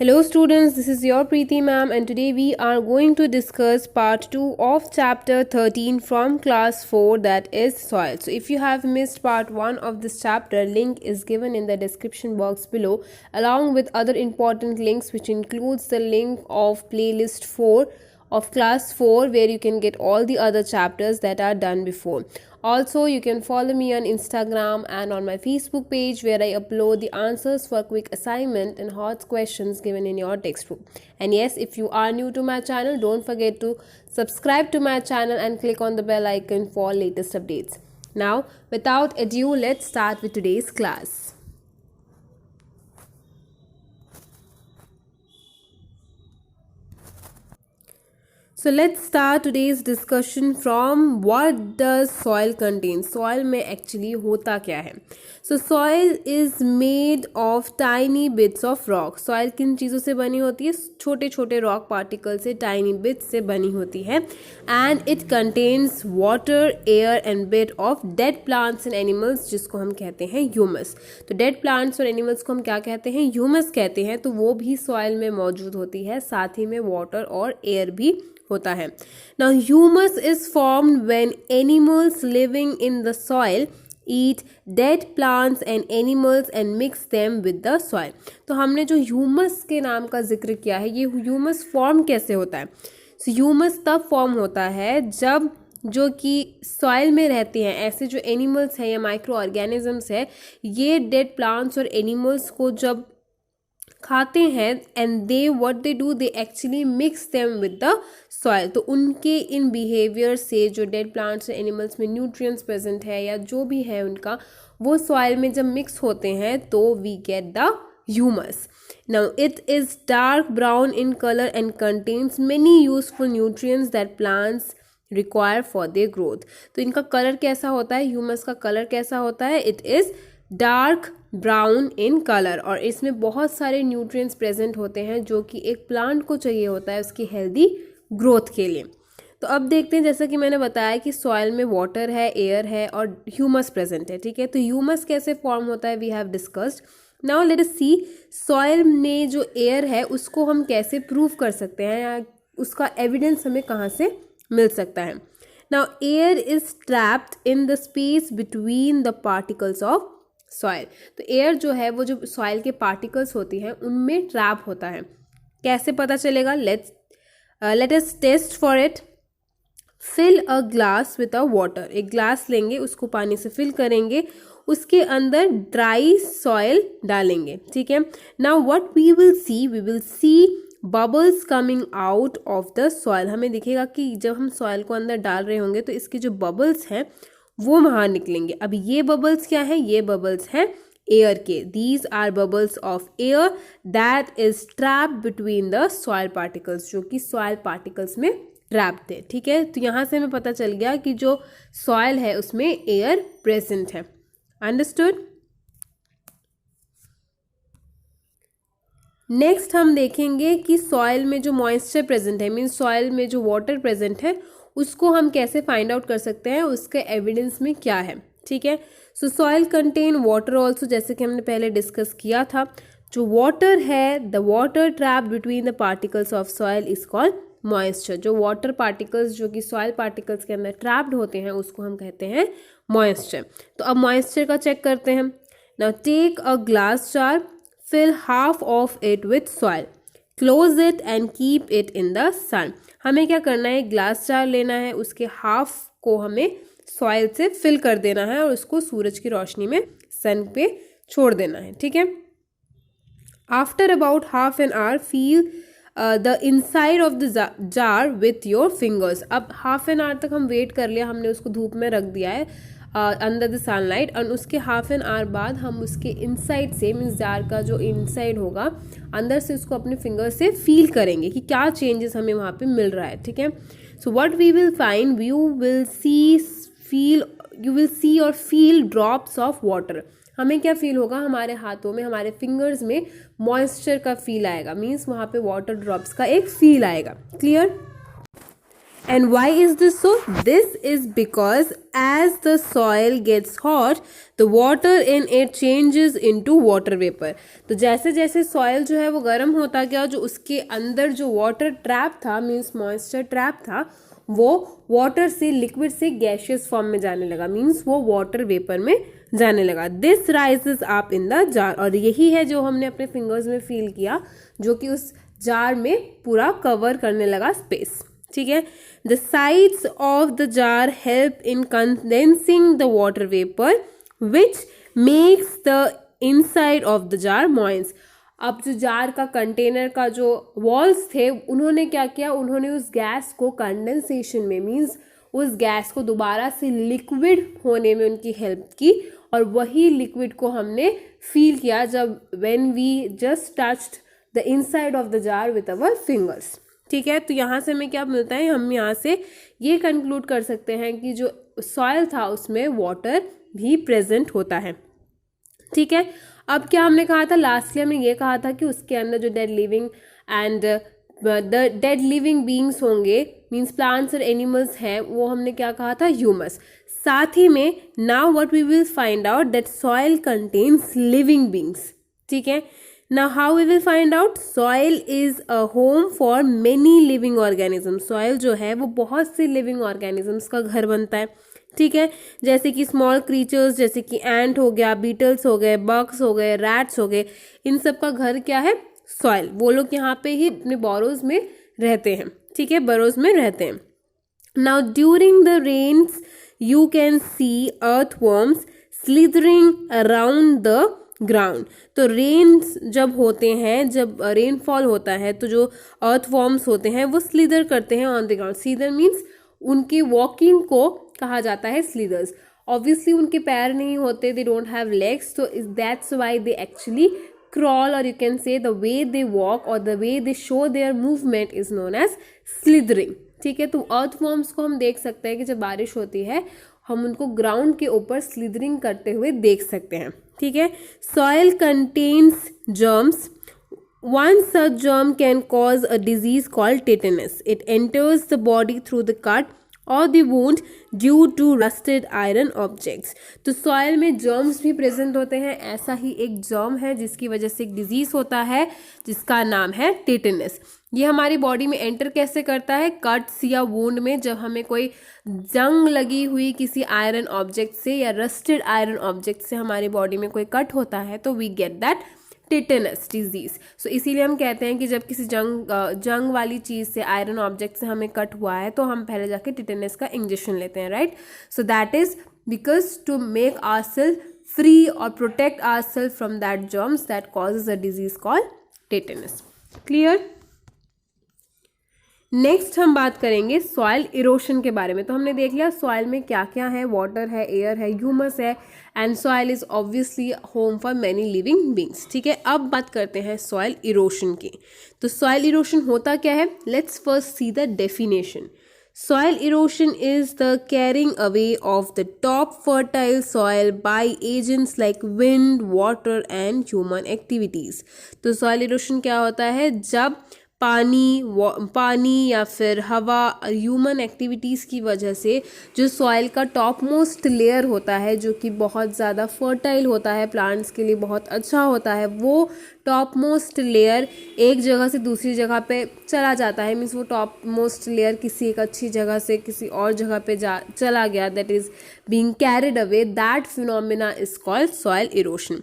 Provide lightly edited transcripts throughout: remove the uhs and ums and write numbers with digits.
Hello students, this is your Preeti ma'am and today we are going to discuss part 2 of chapter 13 from class 4, that is soil. So if you have missed part 1 of this chapter, link is given in the description box below along with other important links, which includes the link of playlist 4 of class 4 where you can get all the other chapters that are done before. Also, you can follow me on Instagram and on my Facebook page where I upload the answers for quick assignment and hot questions given in your textbook. And yes, if you are new to my channel, don't forget to subscribe to my channel and click on the bell icon for latest updates. Now, without ado, let's start with today's class. So let's start today's discussion from what does soil contain. Soil में actually होता क्या है? So soil is made of tiny bits of rock. Soil किन चीज़ों से बनी होती है? छोटे छोटे rock particles से, tiny bits से बनी होती है. And it contains water, air and bit of dead plants and animals, जिसको हम कहते हैं humus. तो dead plants और animals को हम क्या कहते हैं? Humus कहते हैं. तो वो भी soil में मौजूद होती है, साथ ही में water और air भी होता है. Now humus is formed when animals living in the soil eat dead plants and animals and mix them with the soil. तो हमने जो humus के नाम का जिक्र किया है, ये humus फॉर्म कैसे होता है? So humus तब फॉर्म होता है जब जो कि सॉइल में रहते हैं ऐसे जो एनिमल्स हैं या माइक्रो ऑर्गेनिजम्स है, ये डेड प्लांट्स और एनिमल्स को जब खाते हैं and they what they do, they actually mix them with the soil. तो उनके इन बिहेवियर से जो डेड प्लांट्स और एनिमल्स में न्यूट्रिएंट्स प्रेजेंट है या जो भी है उनका, वो सॉइल में जब मिक्स होते हैं तो we get the humus. Now it is dark brown in colour and contains many useful nutrients that plants require for their growth. तो इनका कलर कैसा होता है? ह्यूमस का कलर कैसा होता है? It is dark brown in colour, और इसमें बहुत सारे न्यूट्रिएंट्स प्रेजेंट होते हैं जो कि एक प्लांट को चाहिए होता है उसकी हेल्दी ग्रोथ के लिए. तो अब देखते हैं, जैसा कि मैंने बताया कि सॉइल में वाटर है, एयर है और ह्यूमस प्रेजेंट है. ठीक है, तो ह्यूमस कैसे फॉर्म होता है we have discussed. Now let us see, soil में जो एयर है उसको हम कैसे प्रूव कर सकते हैं या उसका एविडेंस हमें कहाँ से मिल सकता है. Now air is trapped in the space between the particles of soil. तो एयर जो है वो जो सॉइल के पार्टिकल्स होती हैं उनमें ट्रैप होता है. कैसे पता चलेगा? Let us test for it. Fill a glass with a water. एक ग्लास लेंगे, उसको पानी से फिल करेंगे, उसके अंदर ड्राई सॉइल डालेंगे. ठीक है, now what we will see bubbles coming out of the soil. हमें दिखेगा कि जब हम सॉइल को अंदर डाल रहे होंगे तो इसके जो बबल्स हैं वो बाहर निकलेंगे. अब ये बबल्स क्या है? ये बबल्स हैं एयर के. These are bubbles of air that is trap between the soil particles, जो कि सॉइल पार्टिकल्स में ट्रैप थे. ठीक है, तो यहाँ से हमें पता चल गया कि जो सॉइल है उसमें एयर प्रेजेंट है. अंडरस्टूड? नेक्स्ट हम देखेंगे कि सॉइल में जो मॉइस्चर प्रेजेंट है, मीन्स सॉइल में जो वाटर प्रेजेंट है उसको हम कैसे फाइंड आउट कर सकते हैं, उसके एविडेंस में क्या है. ठीक है, सो सॉइल कंटेन वाटर ऑल्सो, जैसे कि हमने पहले डिस्कस किया था. जो वाटर है, the water trap between the particles of soil is called moisture. जो वाटर पार्टिकल्स जो कि सॉइल पार्टिकल्स के अंदर ट्रैप्ड होते हैं उसको हम कहते हैं मॉइस्चर. तो अब मॉइस्चर का चेक करते हैं. Now take a glass jar, fill half of it with soil, close it and keep it in the sun. हमें क्या करना है? ग्लास जार लेना है, उसके हाफ को हमें सॉइल से फिल कर देना है और उसको सूरज की रोशनी में सन पे छोड़ देना है. ठीक है, after about half an hour feel the inside of the jar with your fingers. अब हाफ एन आवर तक हम वेट कर लिया, हमने उसको धूप में रख दिया है अंडर द सनलाइट, और उसके हाफ एन आवर बाद हम उसके इनसाइड से, मीन्स जार का जो इनसाइड होगा अंदर से, उसको अपने फिंगर से फील करेंगे कि क्या चेंजेस हमें वहाँ पे मिल रहा है. ठीक है, so what we will find, you will see और फील ड्रॉप्स ऑफ वाटर. हमें क्या फील होगा? हमारे हाथों में, हमारे फिंगर्स में मॉइस्चर का फील आएगा, मीन्स वहाँ पे वाटर ड्रॉप्स का एक फील आएगा. Clear? And why is this so? This is because as the soil gets hot, the water in it changes into water vapor. तो जैसे जैसे soil जो है वो गर्म होता गया, जो उसके अंदर जो water trap था, means moisture trap था, वो water से liquid से gaseous form में जाने लगा, means वो water vapor में जाने लगा. This rises up in the jar. और यही है जो हमने अपने fingers में feel किया, जो कि उस jar में पूरा cover करने लगा space. ठीक है. The sides of the jar help in condensing the water vapor, which makes the inside of the jar moist. अब जो जार का कंटेनर का जो वॉल्स थे, उन्होंने क्या किया, उन्होंने उस गैस को कंडेंसेशन में, मीन्स उस गैस को दोबारा से लिक्विड होने में उनकी हेल्प की. और वही लिक्विड को हमने फील किया जब when we just touched the inside of the jar with our fingers. ठीक है. तो यहाँ से हमें क्या मिलता है, हम यहाँ से ये कंक्लूड कर सकते हैं कि जो सॉइल था उसमें वाटर भी प्रेजेंट होता है. ठीक है. अब क्या हमने कहा था, लास्टली हमने ये कहा था कि उसके अंदर जो dead living and the dead living beings होंगे, मीन्स प्लांट्स और एनिमल्स हैं, वो हमने क्या कहा था, ह्यूमस. साथ ही में now what we will find out that soil contains living beings. ठीक है. Now how we will find out? Soil is a home for many living organisms. Soil जो है वो बहुत से living organisms का घर बनता है. ठीक है. जैसे कि small creatures, जैसे कि ant हो गया, beetles हो गए, bugs हो गए, rats हो गए, इन सब का घर क्या है, soil. वो लोग यहाँ पे ही अपने burrows में रहते हैं. ठीक है, burrows में रहते हैं. Now during the rains you can see earthworms slithering around the ground. तो रेन्स जब होते हैं, जब रेनफॉल होता है, तो जो अर्थवॉर्म्स होते हैं वो स्लीदर करते हैं ऑन द ग्राउंड. स्लीदर मीन्स उनकी वॉकिंग को कहा जाता है स्लीदर्स. ऑब्वियसली उनके पैर नहीं होते, दे डोंट हैव लेग्स, तो that's why they actually crawl, or you can say the way they walk or the way they show their movement is known as slithering. ठीक है. तो अर्थवॉर्म्स को हम देख सकते हैं कि जब बारिश होती है हम उनको ग्राउंड के ऊपर स्लीदरिंग करते हुए देख सकते हैं. ठीक है. Soil contains germs. One such germ can cause a disease called tetanus. It enters the body through the cut or the wound due to rusted iron objects. तो सॉइल में जर्म्स भी प्रेजेंट होते हैं. ऐसा ही एक जर्म है जिसकी वजह से एक डिजीज होता है जिसका नाम है टेटनस. ये हमारी बॉडी में एंटर कैसे करता है, कट्स या वुंड में. जब हमें कोई जंग लगी हुई किसी आयरन ऑब्जेक्ट से या रस्टेड आयरन ऑब्जेक्ट से हमारी बॉडी में कोई कट होता है तो we get that tetanus disease. So इसीलिए हम कहते हैं कि जब किसी जंग वाली चीज़ से, आयरन ऑब्जेक्ट से हमें कट हुआ है तो हम पहले जाके टेटनस का इंजेक्शन लेते हैं, right. So that is because to make ourselves free और protect ourselves from that germs that causes a disease called tetanus. Clear. Next हम बात करेंगे सॉइल इरोशन के बारे में. तो हमने देख लिया सॉइल में क्या क्या है, वाटर है, एयर है, ह्यूमस है, and soil is obviously home for many living beings. ठीक है. अब बात करते हैं सॉइल इरोशन की. तो सॉइल इरोशन होता क्या है, let's first see the definition. Soil erosion is the carrying away of the top fertile soil by agents like wind, water and human activities. तो soil erosion क्या होता है, जब पानी या फिर हवा, ह्यूमन एक्टिविटीज़ की वजह से जो सॉइल का टॉप मोस्ट लेयर होता है, जो कि बहुत ज़्यादा फर्टाइल होता है, प्लांट्स के लिए बहुत अच्छा होता है, वो टॉप मोस्ट लेयर एक जगह से दूसरी जगह पे चला जाता है. मीन्स वो टॉप मोस्ट लेयर किसी एक अच्छी जगह से किसी और जगह पे चला गया, that is being carried away. That phenomena is called soil erosion.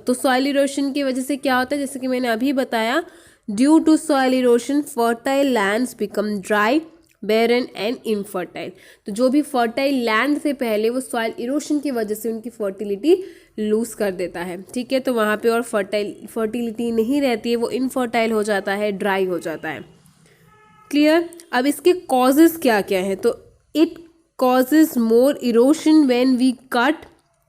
तो सॉइल इरोशन की वजह से क्या होता है, जैसे कि मैंने अभी बताया, due to soil erosion fertile lands become dry, barren and infertile. तो जो भी फर्टाइल लैंड से पहले वो सॉइल इरोशन की वजह से उनकी फर्टिलिटी लूज कर देता है. ठीक है. तो वहाँ पे और फर्टिलिटी नहीं रहती है, वो इनफर्टाइल हो जाता है, ड्राई हो जाता है. क्लियर. अब इसके कॉजेज क्या क्या हैं, तो it causes more erosion when we cut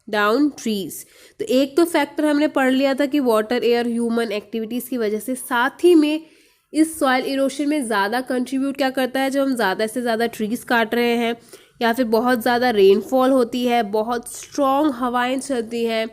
down trees. तो एक तो फैक्टर हमने पढ़ लिया था कि वाटर, एयर, ह्यूमन एक्टिविटीज़ की वजह से. साथ ही में इस सॉइल इरोशन में ज़्यादा कंट्रीब्यूट क्या करता है, जब हम ज़्यादा से ज़्यादा ट्रीज़ काट रहे हैं या फिर बहुत ज़्यादा रेनफॉल होती है, बहुत स्ट्रॉन्ग हवाएं चलती हैं,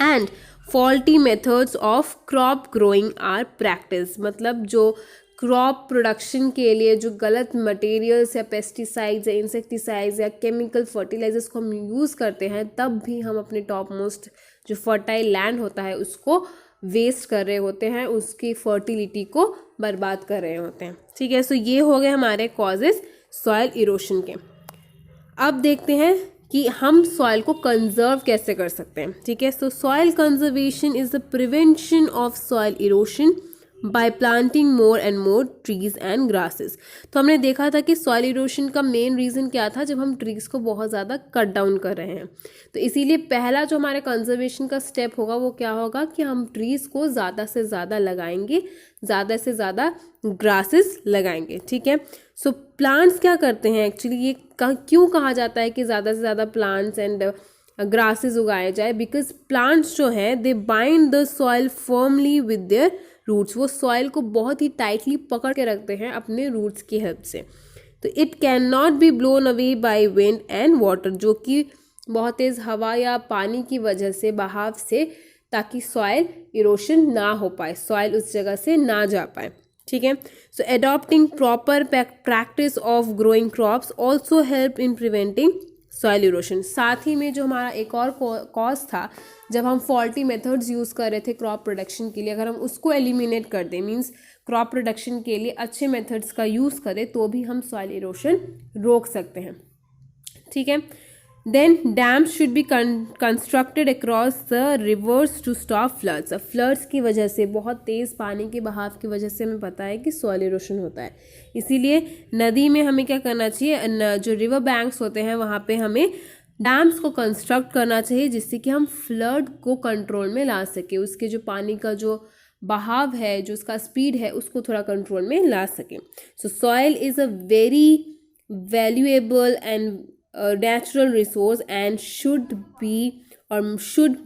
and faulty methods of crop growing are practice. मतलब जो क्रॉप प्रोडक्शन के लिए जो गलत मटेरियल्स या पेस्टिसाइड्स या इंसेक्टिसाइड्स या केमिकल फर्टिलाइजर्स को हम यूज़ करते हैं, तब भी हम अपने टॉप मोस्ट जो फर्टाइल लैंड होता है उसको वेस्ट कर रहे होते हैं, उसकी फर्टिलिटी को बर्बाद कर रहे होते हैं। ठीक है, सो ये हो गए हमारे कॉजेज सॉइल इरोशन के। अब देखते हैं कि हम सॉइल को कंजर्व कैसे कर सकते हैं। ठीक है, सो soil conservation is the prevention of soil erosion bye planting more and more trees and grasses. तो हमने देखा था कि सॉइल इरोशन का मेन रीज़न क्या था, जब हम ट्रीज़ को बहुत ज़्यादा कट डाउन कर रहे हैं। तो इसीलिए पहला जो हमारे कंजर्वेशन का स्टेप होगा वो क्या होगा कि हम ट्रीज़ को ज़्यादा से ज़्यादा लगाएंगे, ज़्यादा से ज़्यादा ग्रासेस लगाएंगे। ठीक है, सो प्लांट्स क्या करते हैं एक्चुअली, ये क्यों कहा जाता है कि ज़्यादा से ज़्यादा प्लांट्स एंड ग्रासेस उगाए जाए, बिकॉज प्लांट्स जो हैं they bind the soil firmly with their roots. वो सॉइल को बहुत ही टाइटली पकड़ के रखते हैं अपने रूट्स की हेल्प से। तो it can not be blown away by wind and water, जो कि बहुत तेज़ हवा या पानी की वजह से, बहाव से, ताकि सॉइल इरोशन ना हो पाए, सॉइल उस जगह से ना जा पाए। ठीक है, so adopting proper practice of growing crops also help in preventing soil erosion. साथ ही में जो हमारा एक और कॉज था, जब हम फॉल्टी मेथड्स यूज़ कर रहे थे क्रॉप प्रोडक्शन के लिए, अगर हम उसको एलिमिनेट कर दें, मीन्स क्रॉप प्रोडक्शन के लिए अच्छे मेथड्स का यूज़ करें, तो भी हम सॉइल इरोशन रोक सकते हैं। ठीक है, then dams should be constructed across the rivers to stop floods. अब फ्लड्स की वजह से, बहुत तेज़ पानी के बहाव की वजह से हमें पता है कि सॉइल इरोशन होता है। इसीलिए नदी में हमें क्या करना चाहिए, जो रिवर बैंक्स होते हैं वहाँ पे हमें डैम्स को कंस्ट्रक्ट करना चाहिए, जिससे कि हम फ्लड को कंट्रोल में ला सके, उसके जो पानी का जो बहाव है, जो उसका स्पीड है, उसको थोड़ा कंट्रोल में ला सके। सो soil is a very valuable and natural resource and should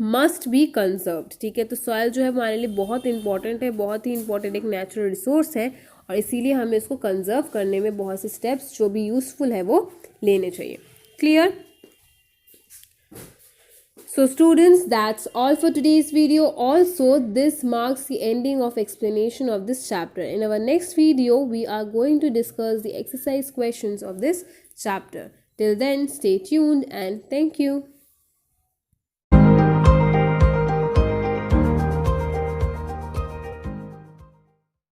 must be conserved. ठीक है, तो सॉइल जो है हमारे लिए बहुत इंपॉर्टेंट है, बहुत ही इंपॉर्टेंट एक नेचुरल रिसोर्स है, और इसीलिए हमें इसको कंजर्व करने में बहुत से स्टेप्स जो भी यूजफुल है वो लेने चाहिए। Clear? So students, that's all for today's video. Also, this marks the ending of explanation of this chapter. In our next video, we are going to discuss the exercise questions of this chapter. Till then, stay tuned and thank you.